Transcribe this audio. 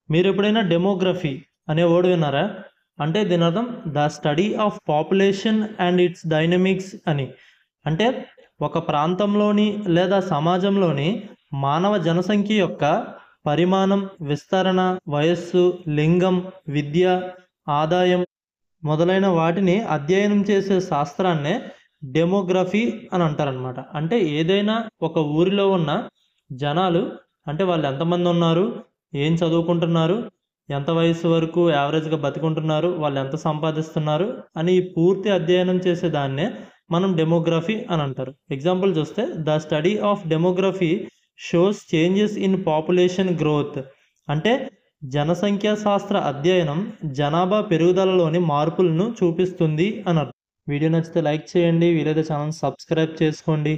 మీరు ఎప్పుడైనా డెమోగ్రఫీ అనే వర్డ్ విన్నారా? అంటే దీని అర్థం the study of population and it's dynamics అని. అంటే ఒక ప్రాంతంలోని లేదా సమాజంలోని మానవ జనసంఖ్య యొక్క పరిమాణం, విస్తరణ, వయస్సు, లింగం, విద్య, ఆదాయం మొదలైన వాటిని అధ్యయనం చేసే శాస్త్రాన్నే డెమోగ్రఫీ అని అంటారనమాట. అంటే ఏదైనా ఒక ఊరిలో ఉన్న జనాలు, అంటే వాళ్ళు ఎంతమంది ఉన్నారు, ఏం చదువుకుంటున్నారు, ఎంత వయసు వరకు యావరేజ్గా బతికుంటున్నారు, వాళ్ళు ఎంత సంపాదిస్తున్నారు అని ఈ పూర్తి అధ్యయనం చేసే దాన్నే మనం డెమోగ్రఫీ అని అంటారు. ఎగ్జాంపుల్ చూస్తే the study of demography shows changes in population growth. అంటే జనసంఖ్యా శాస్త్ర అధ్యయనం జనాభా పెరుగుదలలోని మార్పులను చూపిస్తుంది అని అర్థం. వీడియో నచ్చితే లైక్ చేయండి, వీలైతే ఛానల్ సబ్స్క్రైబ్ చేసుకోండి.